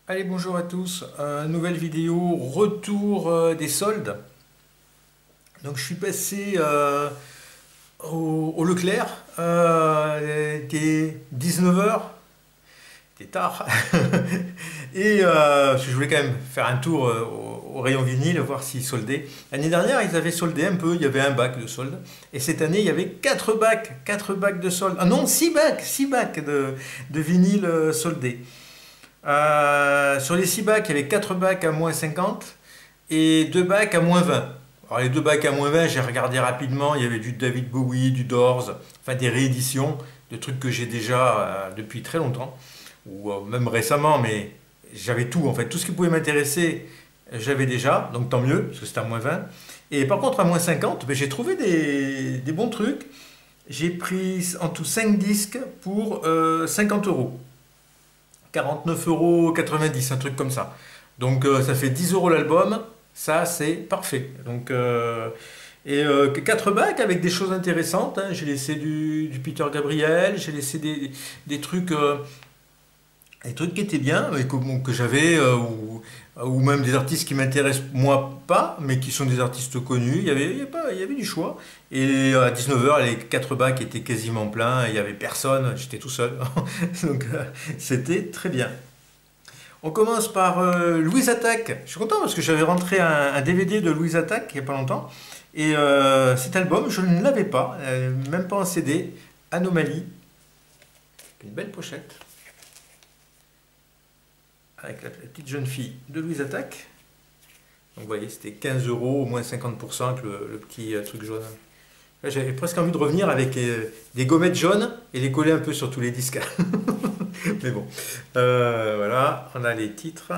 Allez, bonjour à tous. Nouvelle vidéo, retour des soldes. Donc je suis passé au Leclerc, il était 19h, c'était tard. Et je voulais quand même faire un tour au rayon vinyle, voir s'ils soldaient. L'année dernière, ils avaient soldé un peu, il y avait un bac de solde. Et cette année, il y avait 4 bacs de solde. Ah non, 6 bacs de vinyle soldés. Sur les 6 bacs, il y avait 4 bacs à moins 50 et 2 bacs à moins 20. Alors les 2 bacs à moins 20, j'ai regardé rapidement, il y avait du David Bowie, du Doors, enfin des rééditions de trucs que j'ai déjà depuis très longtemps, ou même récemment, mais j'avais tout en fait, tout ce qui pouvait m'intéresser, j'avais déjà, donc tant mieux, parce que c'était à moins 20. Et par contre à moins 50, ben, j'ai trouvé des bons trucs. J'ai pris en tout 5 disques pour 50 euros. 49,90 €, un truc comme ça. Donc ça fait 10 euros l'album, ça c'est parfait. Donc, 4 bacs avec des choses intéressantes, hein. J'ai laissé du Peter Gabriel, j'ai laissé des trucs qui étaient bien, et que j'avais, ou même des artistes qui m'intéressent moi pas, mais qui sont des artistes connus. Il y avait du choix. Et à 19h, les 4 bacs étaient quasiment pleins, il n'y avait personne, j'étais tout seul. Donc c'était très bien. On commence par Louise Attaque. Je suis content parce que j'avais rentré un DVD de Louise Attaque il n'y a pas longtemps. Et cet album, je ne l'avais pas, même pas en CD. Anomalie. Une belle pochette. Avec la petite jeune fille de Louise Attaque. Donc vous voyez, c'était 15 euros, au moins 50% avec le petit truc jaune. Là, j'avais presque envie de revenir avec des gommettes jaunes et les coller un peu sur tous les disques. Mais bon, voilà, on a les titres.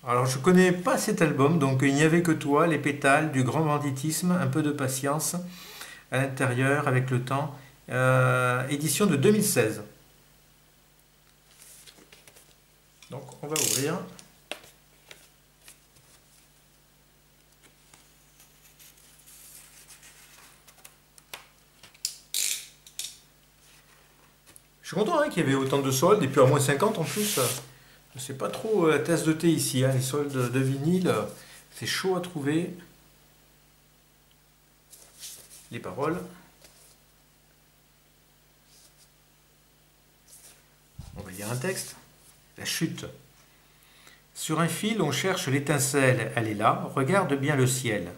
Alors je connais pas cet album, donc il n'y avait que toi, les pétales, du grand banditisme, un peu de patience à l'intérieur avec le temps. Édition de 2016. Donc on va ouvrir. Je suis content hein, qu'il y avait autant de soldes, et puis à moins 50 en plus. C'est pas trop la tasse de thé ici, hein, les soldes de vinyle, c'est chaud à trouver. Les paroles. On va lire un texte. La chute. Sur un fil, on cherche l'étincelle, elle est là, regarde bien le ciel.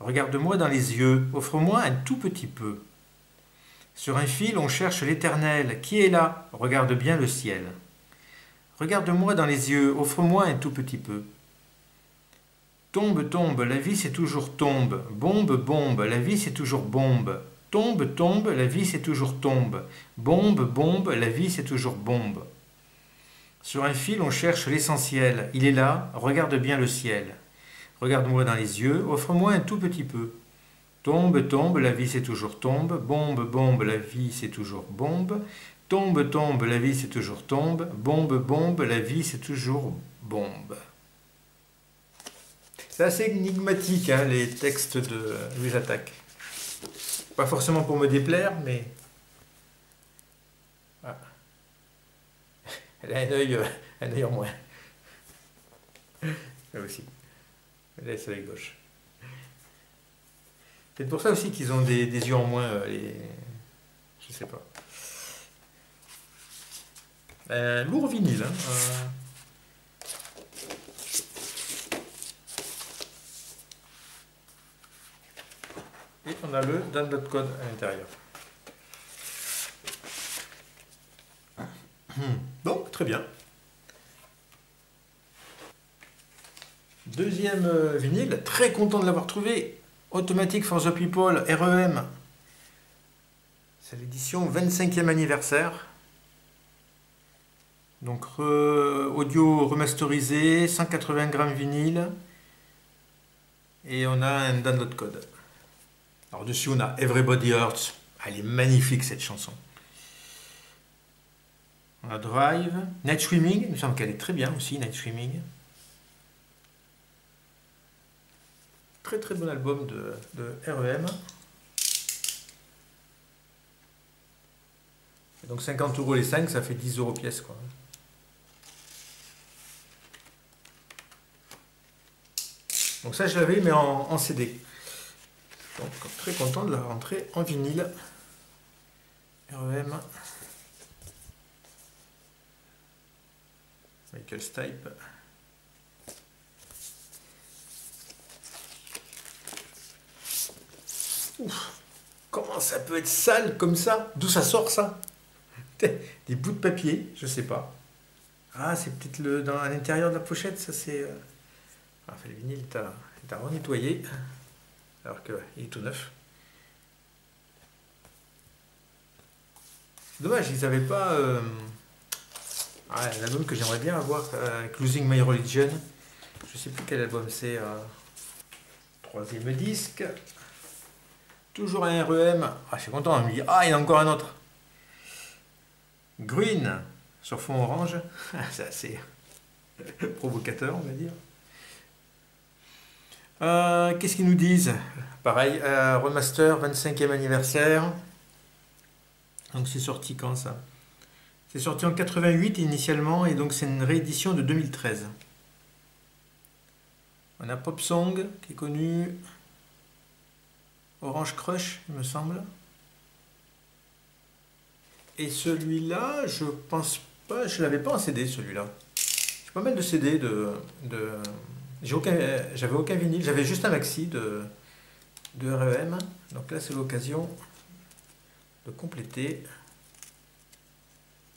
Regarde-moi dans les yeux, offre-moi un tout petit peu. Sur un fil, on cherche l'éternel, qui est là, regarde bien le ciel. Regarde-moi dans les yeux, offre-moi un tout petit peu. Tombe, tombe, la vie c'est toujours tombe. Bombe, bombe, la vie c'est toujours bombe. Tombe, tombe, la vie c'est toujours tombe. Bombe, bombe, la vie c'est toujours bombe. Sur un fil, on cherche l'essentiel. Il est là, regarde bien le ciel. Regarde-moi dans les yeux, offre-moi un tout petit peu. Tombe, tombe, la vie c'est toujours tombe. Bombe, bombe, la vie c'est toujours bombe. Tombe, tombe, la vie c'est toujours tombe. Bombe, bombe, la vie c'est toujours bombe. C'est assez énigmatique, hein, les textes de Louise Attaque. Pas forcément pour me déplaire, mais ah, elle a un œil en moins. Elle aussi. Elle laisse l'œil gauche. C'est pour ça aussi qu'ils ont des yeux en moins, je sais pas. Lourd vinyle, hein. Et on a le download code à l'intérieur. Donc, très bien. Deuxième vinyle, très content de l'avoir trouvé. Automatic for the People, REM. C'est l'édition 25e anniversaire. Donc audio remasterisé, 180 grammes vinyle. Et on a un download code. Alors dessus on a Everybody Hurts. Elle est magnifique cette chanson. On a Drive. Night Swimming, il me semble qu'elle est très bien aussi, Night Swimming. Très très bon album de REM. Et donc 50 euros les 5, ça fait 10 euros pièce, quoi. Donc ça je l'avais mais en CD. Donc très content de la rentrer en vinyle. REM. Michael Stipe. Ouf, comment ça peut être sale comme ça? D'où ça sort ça? Des bouts de papier, je sais pas. Ah, c'est peut-être à l'intérieur de la pochette, ça c'est... Enfin, le vinyle est à renettoyer, alors qu'il est tout neuf. C'est dommage, ils n'avaient pas... l'album que j'aimerais bien avoir, Losing My Religion. Je sais plus quel album c'est. Troisième disque. Toujours un REM. Ah, je suis content, on me dit, ah, il y en a encore un autre. Green, sur fond orange. C'est assez provocateur, on va dire. Qu'est-ce qu'ils nous disent? Pareil, remaster, 25e anniversaire. Donc c'est sorti quand ça? C'est sorti en 88 initialement et donc c'est une réédition de 2013. On a Pop Song qui est connu. Orange Crush, il me semble. Et celui-là, je pense pas, je l'avais pas en CD celui-là. J'ai pas mal de CD j'avais aucun vinyle, j'avais juste un maxi de REM. Donc là c'est l'occasion de compléter.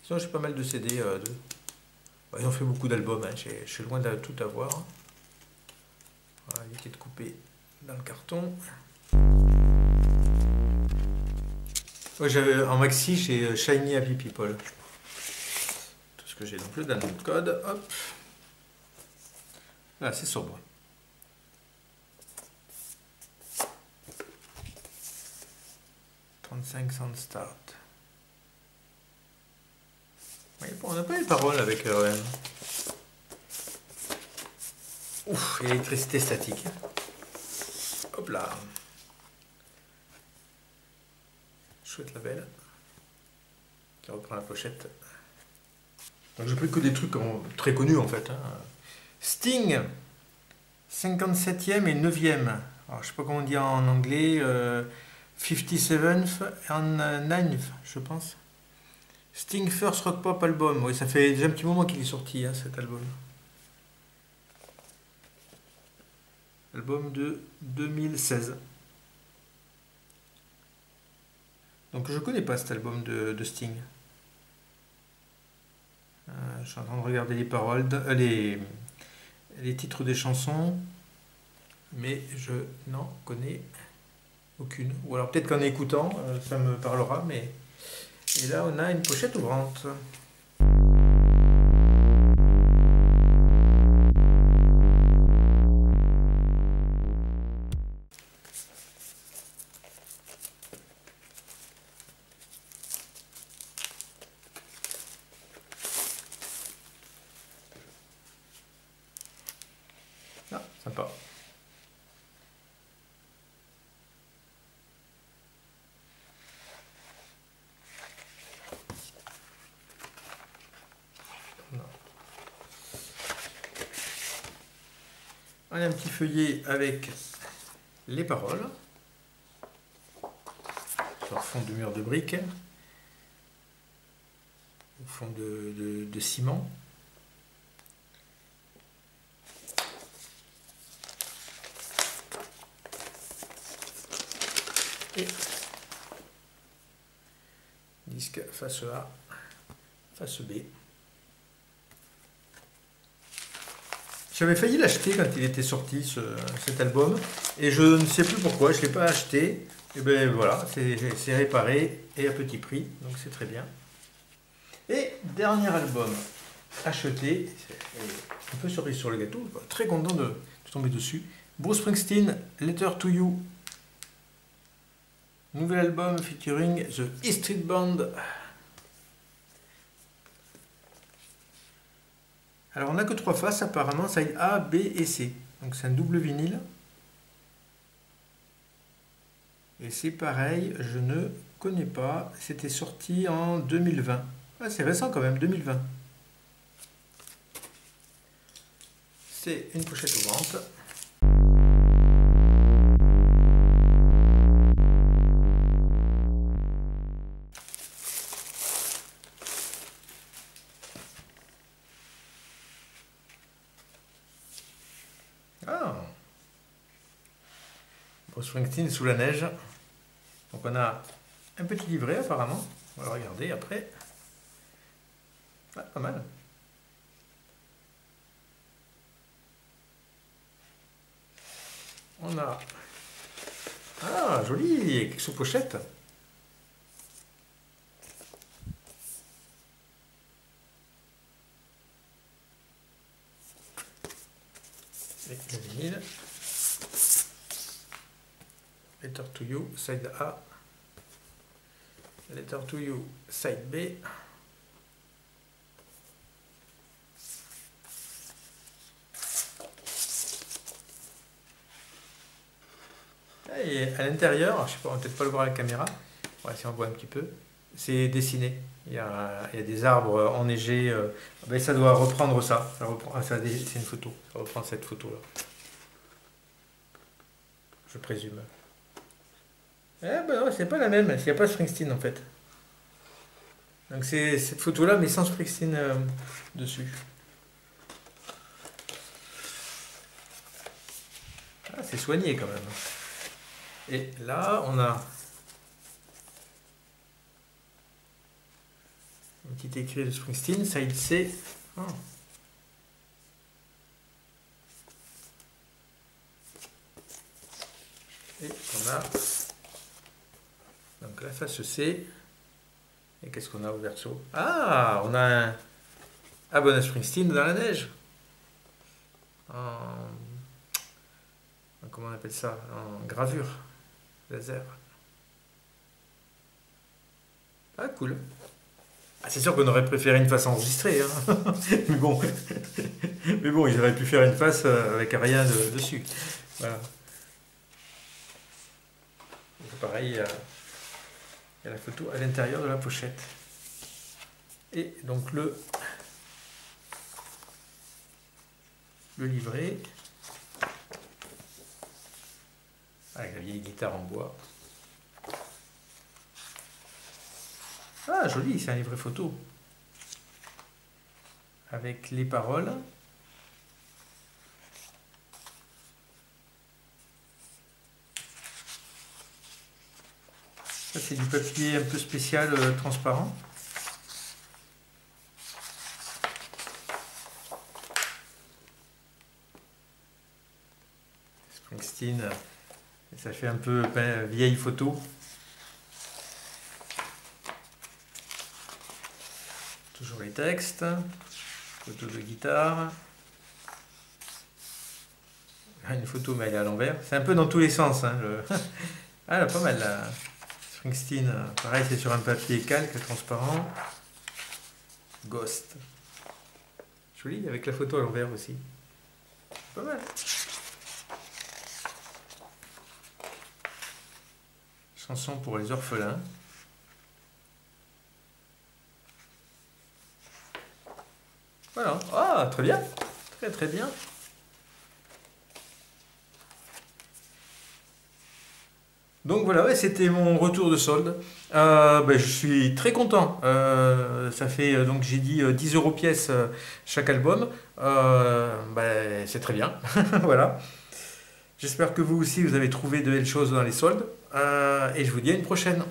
Sinon j'ai pas mal de CD. Ils ont fait beaucoup d'albums, hein. Je suis loin de tout avoir. Voilà, éviter de couper dans le carton. Ouais, j'avais en maxi chez Shiny Happy People. Tout ce que j'ai donc le download code. Hop. Là c'est sobre. Sound Start. Oui, bon, on n'a pas eu de parole avec REM. Ouf, électricité statique. Hop là. Chouette label. Qui reprend la pochette. Donc j'ai pris que des trucs très connus en fait. Hein. Sting, 57e et 9e. Alors je sais pas comment on dit en anglais. 57th and 9th, je pense. Sting First Rock Pop Album. Oui, ça fait déjà un petit moment qu'il est sorti, hein, cet album. Album de 2016. Donc je connais pas cet album de Sting. Je suis en train de regarder les paroles, les titres des chansons, mais je n'en connais aucune. Ou alors peut-être qu'en écoutant, ça me parlera, mais... Et là, on a une pochette ouvrante. Ah, sympa. On a un petit feuillet avec les paroles sur fond de mur de briques, au fond de ciment. Et disque face A, face B. J'avais failli l'acheter quand il était sorti cet album et je ne sais plus pourquoi, je ne l'ai pas acheté. Et bien voilà, c'est réparé et à petit prix, donc c'est très bien. Et dernier album acheté, un peu cerise sur le gâteau, très content de tomber dessus. Bruce Springsteen, Letter to You. Nouvel album featuring The E Street Band. Alors on n'a que 3 faces apparemment, side A, B et C. Donc c'est un double vinyle. Et c'est pareil, je ne connais pas. C'était sorti en 2020. Ah, c'est récent quand même, 2020. C'est une pochette ouvrante. Bruce Springsteen sous la neige. Donc on a un petit livret apparemment. On va le regarder après. Ah, pas mal. On a... Ah, joli, sous pochette. Et le vinyle. Letter to You, side A. Letter to You, side B. Et à l'intérieur, je sais pas, on va peut-être pas le voir à la caméra, ouais, si on voit un petit peu, c'est dessiné. Il y a des arbres enneigés. Ben ça doit reprendre ça. Ça reprend, ah, c'est une photo. Ça reprend cette photo-là. Je présume. Eh ben non, c'est pas la même. Il n'y a pas Springsteen en fait. Donc c'est cette photo-là, mais sans Springsteen dessus. Ah, c'est soigné quand même. Et là, on a un petit écrit de Springsteen, side C. Oh. Et on a donc la face C. Et qu'est-ce qu'on a au verso? Ah, on a un abonné Springsteen dans la neige. Comment on appelle ça? En gravure laser. Ah, cool. Ah, c'est sûr qu'on aurait préféré une face enregistrée, hein. Mais bon. Mais bon, ils auraient pu faire une face avec rien dessus. Voilà. Donc, pareil, il y a la photo à l'intérieur de la pochette. Et donc le livret. Avec la vieille guitare en bois. Ah, joli, c'est un livret photo. Avec les paroles. Ça, c'est du papier un peu spécial, transparent. Springsteen, ça fait un peu vieille photo. Toujours les textes, photo de guitare. Une photo, mais elle est à l'envers. C'est un peu dans tous les sens. Hein, ah, pas mal là. Springsteen, pareil, c'est sur un papier calque transparent. Ghost. Joli, avec la photo à l'envers aussi. Pas mal. Chanson pour les orphelins. Voilà. Ah, très bien. Très très bien. Donc voilà, ouais, c'était mon retour de solde. Ben, je suis très content. Ça fait, donc j'ai dit 10 € pièce chaque album. Ben, c'est très bien. Voilà. J'espère que vous aussi, vous avez trouvé de belles choses dans les soldes. Et je vous dis à une prochaine.